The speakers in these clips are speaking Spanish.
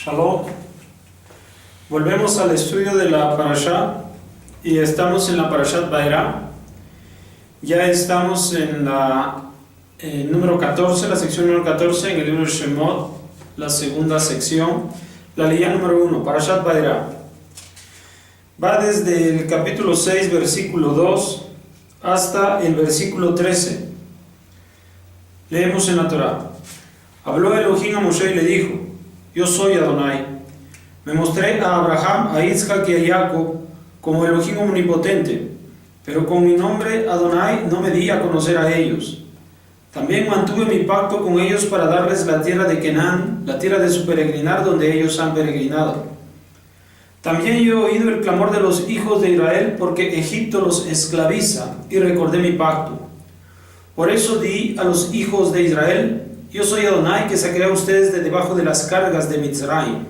Shalom. Volvemos al estudio de la Parashá y estamos en la Parashat Vairá. Ya estamos en la número 14, la sección número 14 en el libro de Shemot, la segunda sección, la línea número 1, Parashat Vairá. Va desde el capítulo 6, versículo 2, hasta el versículo 13. Leemos en la Torá. Habló Elohim a Moshe y le dijo: Yo soy Adonai. Me mostré a Abraham, a Isaac y a Jacob como Elohim omnipotente, pero con mi nombre Adonai no me di a conocer a ellos. También mantuve mi pacto con ellos para darles la tierra de Canaán, la tierra de su peregrinar donde ellos han peregrinado. También yo he oído el clamor de los hijos de Israel porque Egipto los esclaviza y recordé mi pacto. Por eso di a los hijos de Israel: Yo soy Adonai que saqué a ustedes de debajo de las cargas de Mitzrayim.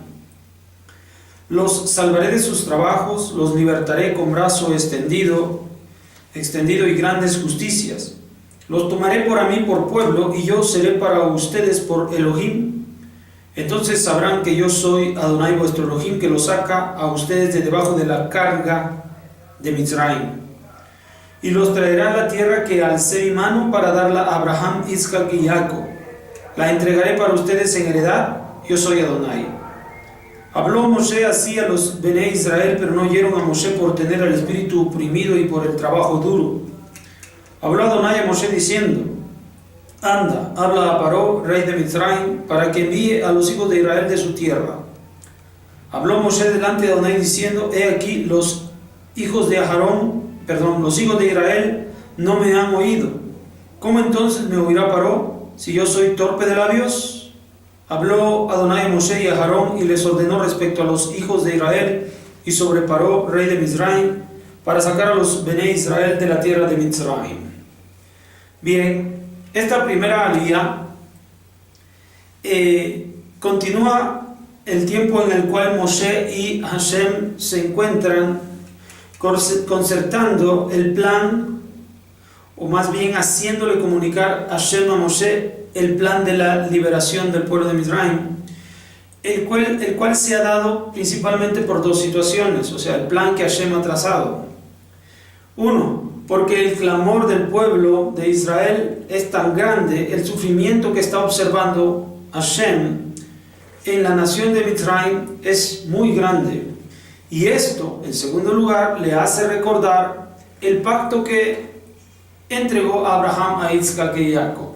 Los salvaré de sus trabajos, los libertaré con brazo extendido y grandes justicias. Los tomaré por mí por pueblo, y yo seré para ustedes por Elohim. Entonces sabrán que yo soy Adonai vuestro Elohim, que los saca a ustedes de debajo de la carga de Mitzrayim. Y los traeré a la tierra que alcé mi mano para darla a Abraham, Isaac y Jacob. La entregaré para ustedes en heredad. Yo soy Adonai. Habló Moshe así a los Bené Israel, pero no oyeron a Moshe por tener el espíritu oprimido y por el trabajo duro. Habló Adonai a Moshe diciendo: Anda, habla a Paró, rey de Mitzrayim, para que envíe a los hijos de Israel de su tierra. Habló Moshe delante de Adonai diciendo: He aquí, los hijos de Israel no me han oído. ¿Cómo entonces me oirá Paró, si yo soy torpe de labios? Habló Adonai a Moshe y a Aarón y les ordenó respecto a los hijos de Israel y sobre Paró, rey de Mizraim, para sacar a los Bené Israel de la tierra de Mitzrayim. Bien, esta primera alía continúa el tiempo en el cual Moshe y Hashem se encuentran concertando el plan, o más bien haciéndole comunicar a Hashem a Moshe el plan de la liberación del pueblo de Mizraim, el cual se ha dado principalmente por dos situaciones, o sea, el plan que Hashem ha trazado. Uno, porque el clamor del pueblo de Israel es tan grande, el sufrimiento que está observando Hashem en la nación de Mizraim es muy grande. Y esto, en segundo lugar, le hace recordar el pacto que entregó a Abraham, a Isaac y a Jacob.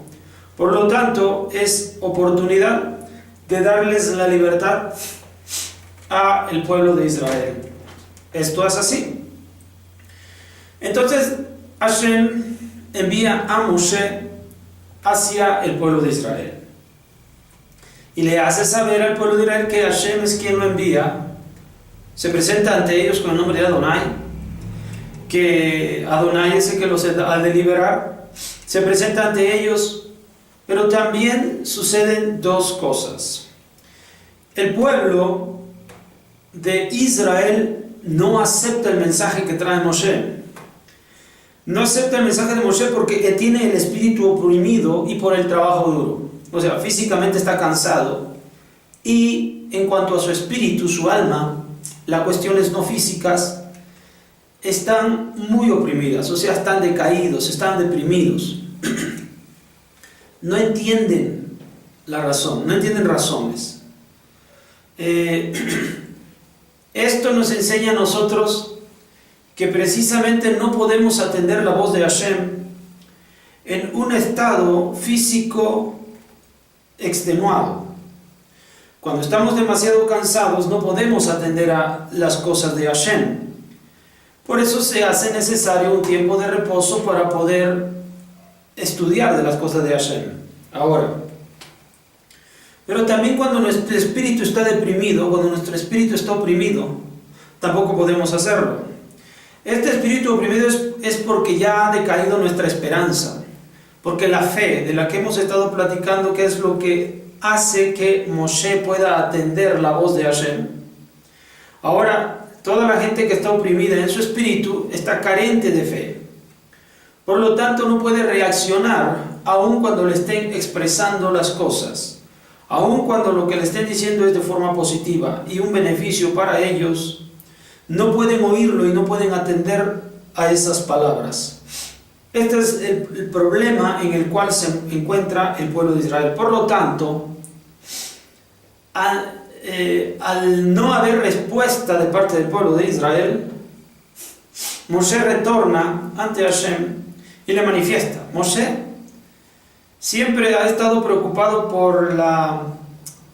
Por lo tanto, es oportunidad de darles la libertad al pueblo de Israel. Esto es así. Entonces, Hashem envía a Moshe hacia el pueblo de Israel. Y le hace saber al pueblo de Israel que Hashem es quien lo envía. Se presenta ante ellos con el nombre de Adonai, que Adonai es el que los ha de liberar. Se presenta ante ellos. Pero también suceden dos cosas. El pueblo de Israel no acepta el mensaje que trae Moshe. No acepta el mensaje de Moshe porque tiene el espíritu oprimido y por el trabajo duro. O sea, físicamente está cansado. Y en cuanto a su espíritu, su alma, las cuestiones no físicas están muy oprimidas. O sea, están decaídos, están deprimidos. No entienden la razón, no entienden razones. Esto nos enseña a nosotros que precisamente no podemos atender la voz de Hashem en un estado físico extenuado. Cuando estamos demasiado cansados no podemos atender a las cosas de Hashem. Por eso se hace necesario un tiempo de reposo para poder estudiar de las cosas de Hashem. Ahora, pero también cuando nuestro espíritu está deprimido, cuando nuestro espíritu está oprimido, tampoco podemos hacerlo. Este espíritu oprimido es porque ya ha decaído nuestra esperanza, porque la fe de la que hemos estado platicando, que es lo que hace que Moshe pueda atender la voz de Hashem. Ahora, toda la gente que está oprimida en su espíritu está carente de fe. Por lo tanto, no puede reaccionar aun cuando le estén expresando las cosas. aun cuando lo que le estén diciendo es de forma positiva y un beneficio para ellos, no pueden oírlo y no pueden atender a esas palabras. Este es el problema en el cual se encuentra el pueblo de Israel. Por lo tanto, al no haber respuesta de parte del pueblo de Israel, Moshe retorna ante Hashem y le manifiesta. Moshe siempre ha estado preocupado por la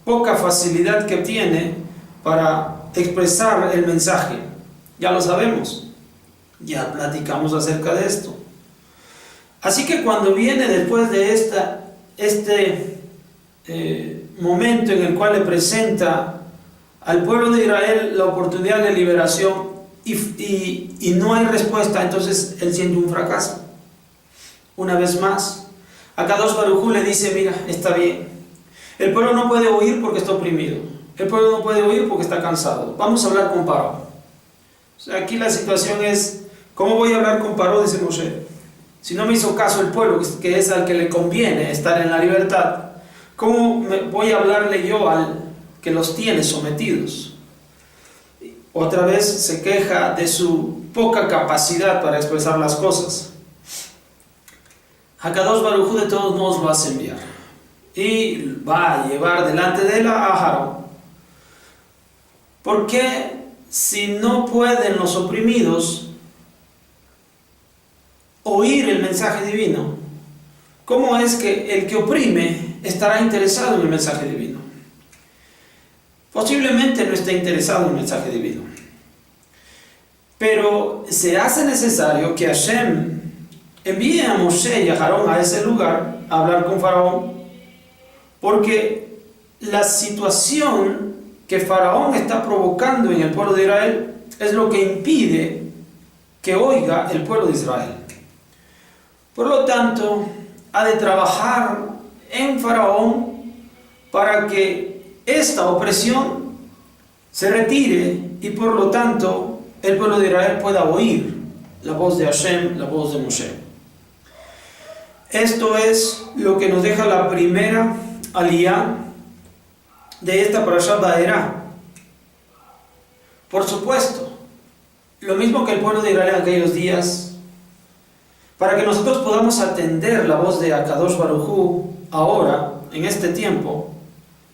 poca facilidad que tiene para expresar el mensaje. Ya lo sabemos, ya platicamos acerca de esto. Así que cuando viene después de este momento en el cual le presenta al pueblo de Israel la oportunidad de liberación y no hay respuesta, entonces él siente un fracaso. Una vez más, Akadosh Baruj Hu le dice: mira, está bien, el pueblo no puede oír porque está oprimido, el pueblo no puede oír porque está cansado, vamos a hablar con Paró. O sea, aquí la situación es: ¿cómo voy a hablar con Paró?, dice Moshe. Si no me hizo caso el pueblo, que es al que le conviene estar en la libertad, ¿cómo voy a hablarle yo al que los tiene sometidos? Otra vez se queja de su poca capacidad para expresar las cosas. Akadosh Baruj Hu de todos modos lo hace enviar y va a llevar delante de él a Aarón. ¿Por qué, si no pueden los oprimidos oír el mensaje divino, cómo es que el que oprime estará interesado en el mensaje divino? Posiblemente no esté interesado en el mensaje divino, pero se hace necesario que Hashem envíe a Moshe y a Aarón a ese lugar a hablar con Faraón, porque la situación que Faraón está provocando en el pueblo de Israel es lo que impide que oiga el pueblo de Israel. Por lo tanto, ha de trabajar en Faraón para que esta opresión se retire y por lo tanto el pueblo de Israel pueda oír la voz de Hashem, la voz de Moshe. Esto es lo que nos deja la primera aliyá de esta parashá Vaerá. Por supuesto, lo mismo que el pueblo de Israel en aquellos días, para que nosotros podamos atender la voz de Akadosh Baruj Hu ahora, en este tiempo,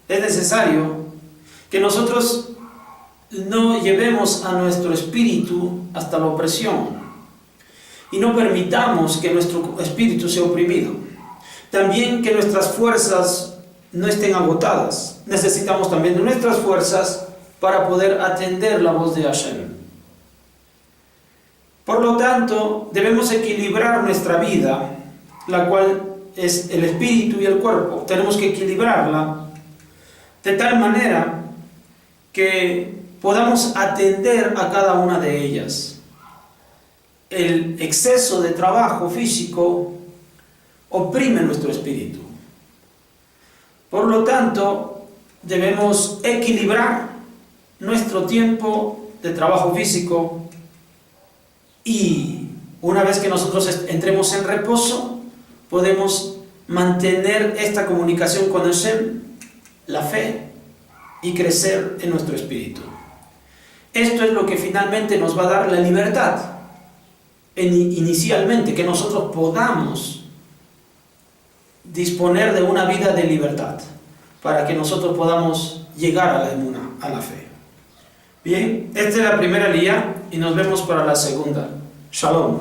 es necesario que nosotros no llevemos a nuestro espíritu hasta la opresión y no permitamos que nuestro espíritu sea oprimido. También que nuestras fuerzas no estén agotadas. Necesitamos también de nuestras fuerzas para poder atender la voz de Hashem. Por lo tanto, debemos equilibrar nuestra vida, la cual es el espíritu y el cuerpo. Tenemos que equilibrarla de tal manera que podamos atender a cada una de ellas. El exceso de trabajo físico oprime nuestro espíritu. Por lo tanto, debemos equilibrar nuestro tiempo de trabajo físico y una vez que nosotros entremos en reposo, podemos mantener esta comunicación con Hashem, la fe, y crecer en nuestro espíritu. Esto es lo que finalmente nos va a dar la libertad, inicialmente, que nosotros podamos disponer de una vida de libertad, para que nosotros podamos llegar a la emuná, a la fe. Bien, esta es la primera aliyá y nos vemos para la segunda. Shalom.